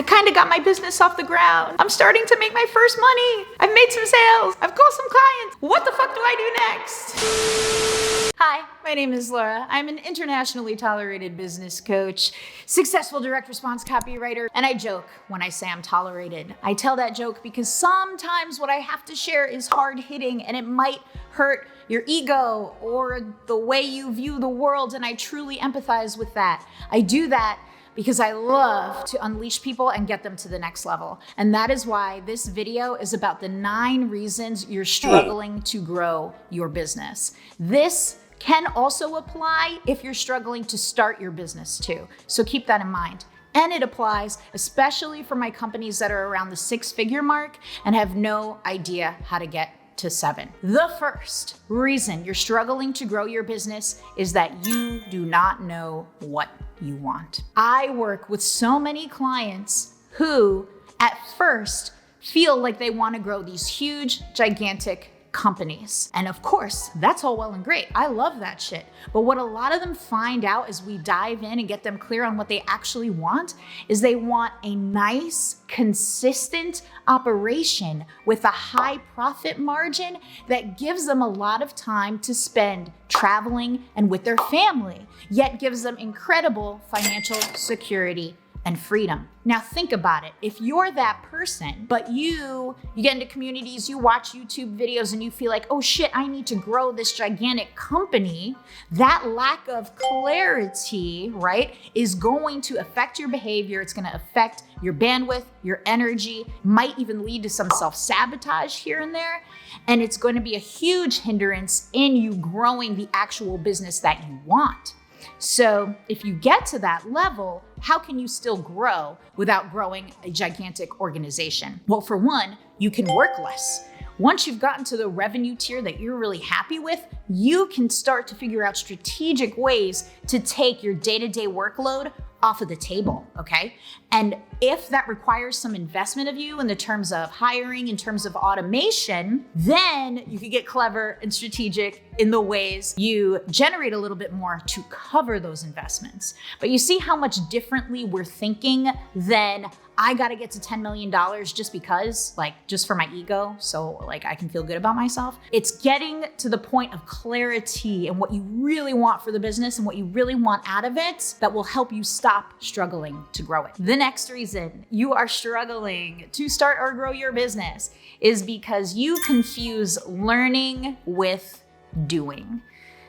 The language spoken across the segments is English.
I kind of got my business off the ground. I'm starting to make my first money. I've made some sales. I've called some clients. What the fuck do I do next? Hi, my name is Laura. I'm an internationally tolerated business coach, successful direct response copywriter, and I joke when I say I'm tolerated. I tell that joke because sometimes what I have to share is hard hitting and it might hurt your ego or the way you view the world, and I truly empathize with that. I do that because I love to unleash people and get them to the next level. And that is why this video is about the 9 reasons you're struggling to grow your business. This can also apply if you're struggling to start your business too. So keep that in mind. And it applies especially for my companies that are around the 6-figure mark and have no idea how to get to 7. The first reason you're struggling to grow your business is that you do not know what you want. I work with so many clients who at first feel like they want to grow these huge, gigantic companies. And of course, that's all well and great. I love that shit. But what a lot of them find out as we dive in and get them clear on what they actually want is they want a nice, consistent operation with a high profit margin that gives them a lot of time to spend traveling and with their family, yet gives them incredible financial security and freedom. Now think about it. If you're that person, but you get into communities, you watch YouTube videos and you feel like, oh shit, I need to grow this gigantic company, that lack of clarity, right, is going to affect your behavior. It's going to affect your bandwidth, your energy, might even lead to some self-sabotage here and there. And it's going to be a huge hindrance in you growing the actual business that you want. So if you get to that level, how can you still grow without growing a gigantic organization? Well, for one, you can work less. Once you've gotten to the revenue tier that you're really happy with, you can start to figure out strategic ways to take your day-to-day workload off of the table, okay? And if that requires some investment of you in the terms of hiring, in terms of automation, then you can get clever and strategic in the ways you generate a little bit more to cover those investments. But you see how much differently we're thinking than I gotta get to $10 million just because, like, just for my ego, so like I can feel good about myself. It's getting to the point of clarity and what you really want for the business and what you really want out of it that will help you stop struggling to grow it. The next reason you are struggling to start or grow your business is because you confuse learning with doing.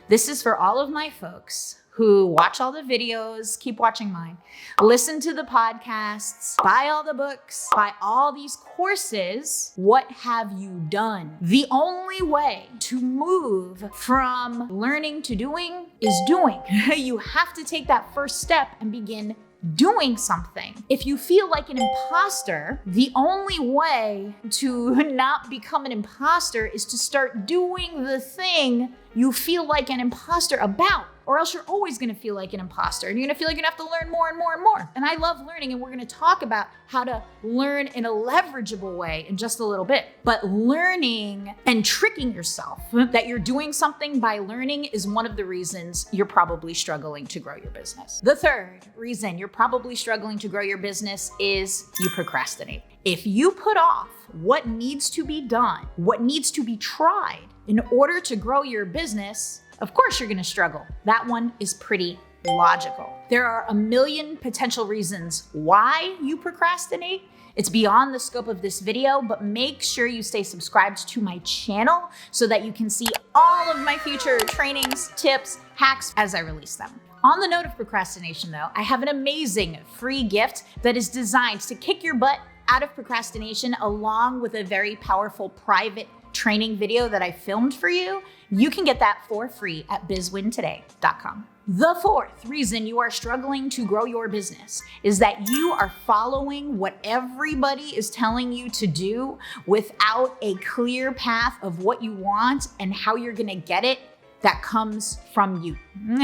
This is for all of my folks who watch all the videos, keep watching mine, listen to the podcasts, buy all the books, buy all these courses. What have you done? The only way to move from learning to doing is doing. You have to take that first step and begin doing something. If you feel like an imposter, the only way to not become an imposter is to start doing the thing you feel like an imposter about, or else you're always gonna feel like an imposter and you're gonna feel like you're gonna have to learn more and more and more. And I love learning, and we're gonna talk about how to learn in a leverageable way in just a little bit. But learning and tricking yourself that you're doing something by learning is one of the reasons you're probably struggling to grow your business. The third reason you're probably struggling to grow your business is you procrastinate. If you put off what needs to be done, what needs to be tried in order to grow your business, of course you're gonna struggle. That one is pretty logical. There are a million potential reasons why you procrastinate. It's beyond the scope of this video, but make sure you stay subscribed to my channel so that you can see all of my future trainings, tips, hacks as I release them. On the note of procrastination though, I have an amazing free gift that is designed to kick your butt out of procrastination, along with a very powerful private training video that I filmed for you. You can get that for free at bizwintoday.com. The fourth reason you are struggling to grow your business is that you are following what everybody is telling you to do without a clear path of what you want and how you're gonna get it that comes from you.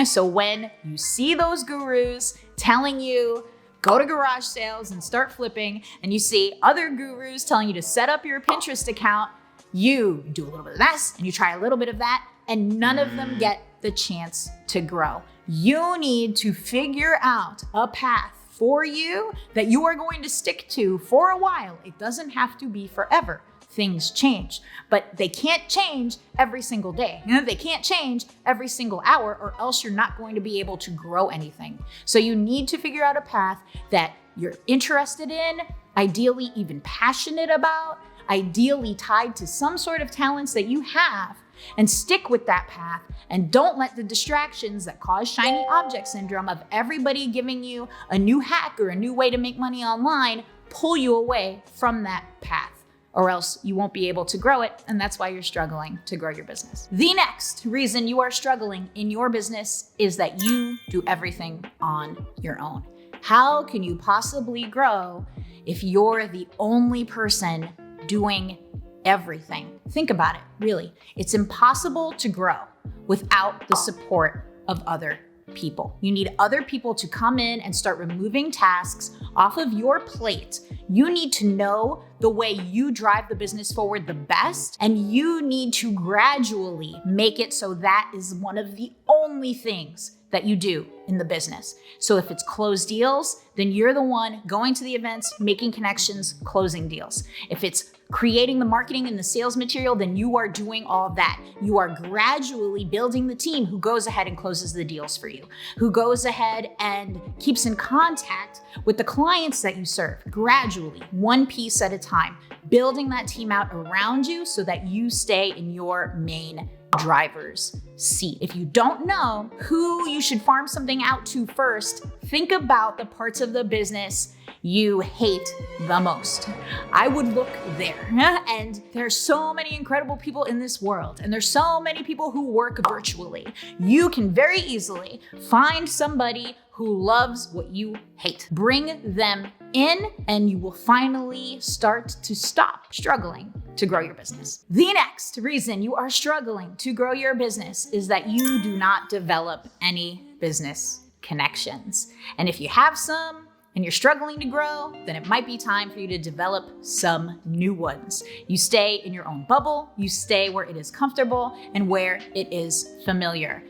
So when you see those gurus telling you, go to garage sales and start flipping, and you see other gurus telling you to set up your Pinterest account, you do a little bit of this and you try a little bit of that, and none of them get the chance to grow. You need to figure out a path for you that you are going to stick to for a while. It doesn't have to be forever. Things change, but they can't change every single day. They can't change every single hour, or else you're not going to be able to grow anything. So you need to figure out a path that you're interested in, ideally even passionate about, ideally tied to some sort of talents that you have, and stick with that path, and don't let the distractions that cause shiny object syndrome of everybody giving you a new hack or a new way to make money online pull you away from that path, or else you won't be able to grow it, and that's why you're struggling to grow your business. The next reason you are struggling in your business is that you do everything on your own. How can you possibly grow if you're the only person doing everything? Think about it, really. It's impossible to grow without the support of other people. You need other people to come in and start removing tasks off of your plate. You need to know the way you drive the business forward the best, and you need to gradually make it so that is one of the only things that you do in the business. So if it's close deals, then you're the one going to the events, making connections, closing deals. If it's creating the marketing and the sales material, then you are doing all that. You are gradually building the team who goes ahead and closes the deals for you, who goes ahead and keeps in contact with the clients that you serve, gradually, one piece at a time, building that team out around you so that you stay in your main driver's seat. If you don't know who you should farm something out to first, think about the parts of the business you hate the most. I would look there. And there's so many incredible people in this world, and there's so many people who work virtually. You can very easily find somebody who loves what you hate. Bring them in, and you will finally start to stop struggling to grow your business. The next reason you are struggling to grow your business is that you do not develop any business connections. And if you have some, and you're struggling to grow, then it might be time for you to develop some new ones. You stay in your own bubble, you stay where it is comfortable and where it is familiar.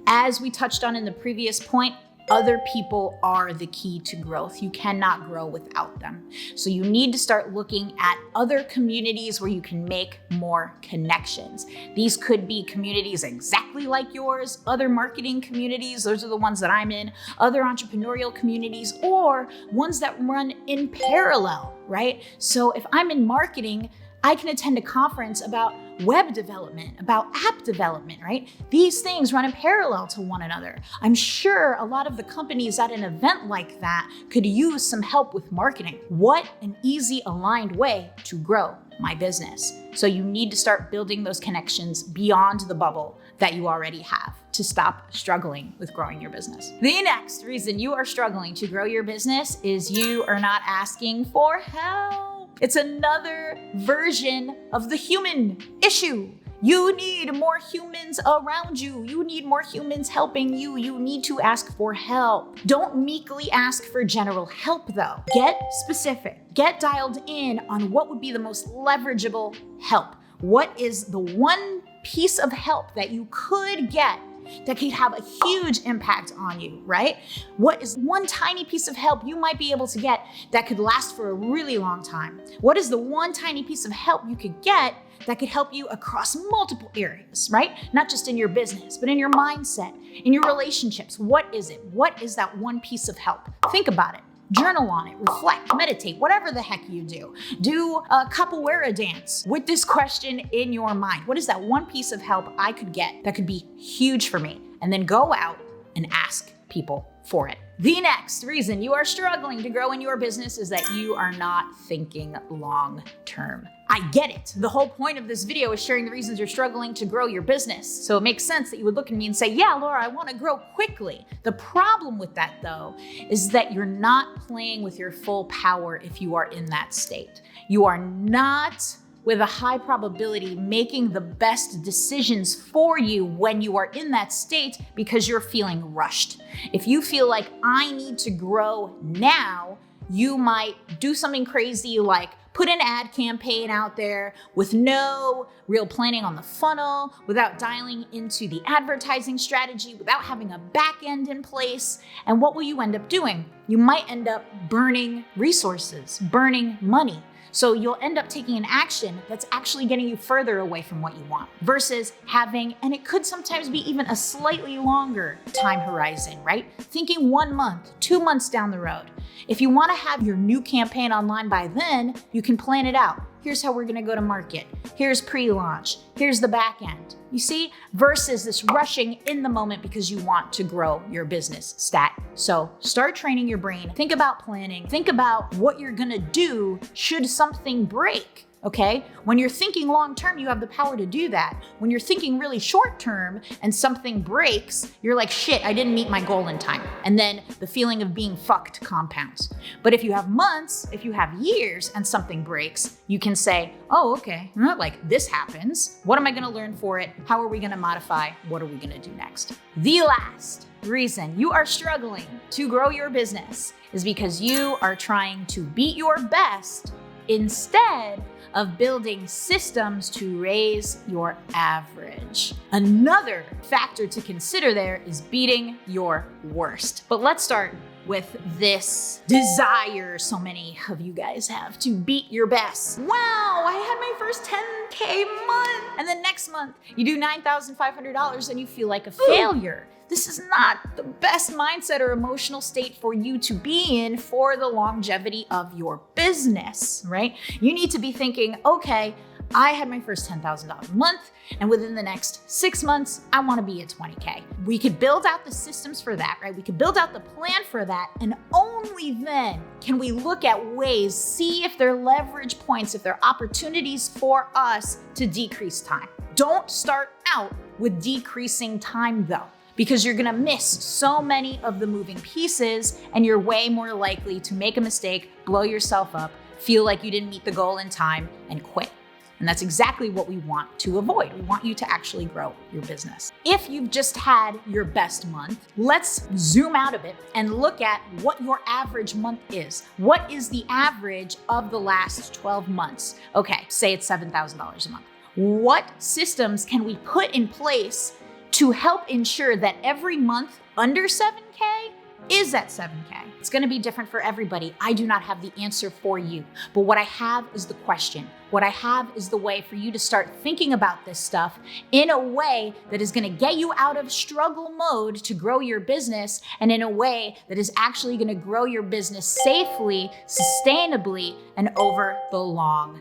As we touched on in the previous point, other people are the key to growth. You cannot grow without them. So you need to start looking at other communities where you can make more connections. These could be communities exactly like yours, other marketing communities, those are the ones that I'm in, other entrepreneurial communities, or ones that run in parallel, right? So if I'm in marketing, I can attend a conference about web development, about app development, right? These things run in parallel to one another. I'm sure a lot of the companies at an event like that could use some help with marketing. What an easy aligned way to grow my business. So you need to start building those connections beyond the bubble that you already have to stop struggling with growing your business. The next reason you are struggling to grow your business is you are not asking for help. It's another version of the human issue. You need more humans around you. You need more humans helping you. You need to ask for help. Don't meekly ask for general help though. Get specific. Get dialed in on what would be the most leverageable help. What is the one piece of help that you could get that could have a huge impact on you, right? What is one tiny piece of help you might be able to get that could last for a really long time? What is the one tiny piece of help you could get that could help you across multiple areas, right? Not just in your business, but in your mindset, in your relationships. What is it? What is that one piece of help? Think about it. Journal on it, reflect, meditate, whatever the heck you do. Do a capoeira dance with this question in your mind. What is that one piece of help I could get that could be huge for me? And then go out and ask people for it. The next reason you are struggling to grow in your business is that you are not thinking long term. I get it. The whole point of this video is sharing the reasons you're struggling to grow your business. So it makes sense that you would look at me and say, yeah, Laura, I want to grow quickly. The problem with that though, is that you're not playing with your full power if you are in that state. You are not, with a high probability, making the best decisions for you when you are in that state because you're feeling rushed. If you feel like I need to grow now, you might do something crazy like put an ad campaign out there with no real planning on the funnel, without dialing into the advertising strategy, without having a back end in place. And what will you end up doing? You might end up burning resources, burning money. So you'll end up taking an action that's actually getting you further away from what you want versus having, and it could sometimes be even a slightly longer time horizon, right? Thinking 1 month, 2 months down the road. If you want to have your new campaign online by then, you can plan it out. Here's how we're going to go to market. Here's pre-launch. Here's the back end. You see, versus this rushing in the moment because you want to grow your business stat. So start training your brain. Think about planning. Think about what you're going to do should something break. Okay? When you're thinking long term, you have the power to do that. When you're thinking really short term and something breaks, you're like, shit, I didn't meet my goal in time. And then the feeling of being fucked compounds. But if you have months, if you have years and something breaks, you can say, oh, okay, like this happens. What am I gonna learn for it? How are we gonna modify? What are we gonna do next? The last reason you are struggling to grow your business is because you are trying to beat your best instead of building systems to raise your average. Another factor to consider there is beating your worst. But let's start with this desire so many of you guys have to beat your best. Wow, I had my first 10K month. And then next month you do $9,500 and you feel like a failure. This is not the best mindset or emotional state for you to be in for the longevity of your business, right? You need to be thinking, okay, I had my first $10,000 a month, and within the next 6 months, I want to be at 20K. We could build out the systems for that, right? We could build out the plan for that, and only then can we look at ways, see if there are leverage points, if there are opportunities for us to decrease time. Don't start out with decreasing time though, because you're gonna miss so many of the moving pieces and you're way more likely to make a mistake, blow yourself up, feel like you didn't meet the goal in time, and quit. And that's exactly what we want to avoid. We want you to actually grow your business. If you've just had your best month, let's zoom out a bit and look at what your average month is. What is the average of the last 12 months? Okay, say it's $7,000 a month. What systems can we put in place to help ensure that every month under 7K is at 7K? It's gonna be different for everybody. I do not have the answer for you, but what I have is the question. What I have is the way for you to start thinking about this stuff in a way that is gonna get you out of struggle mode to grow your business, and in a way that is actually gonna grow your business safely, sustainably, and over the long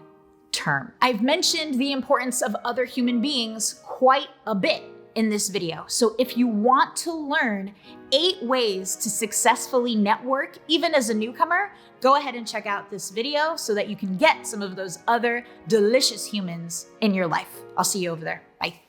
term. I've mentioned the importance of other human beings quite a bit in this video. So if you want to learn 8 ways to successfully network, even as a newcomer, go ahead and check out this video so that you can get some of those other delicious humans in your life. I'll see you over there. Bye.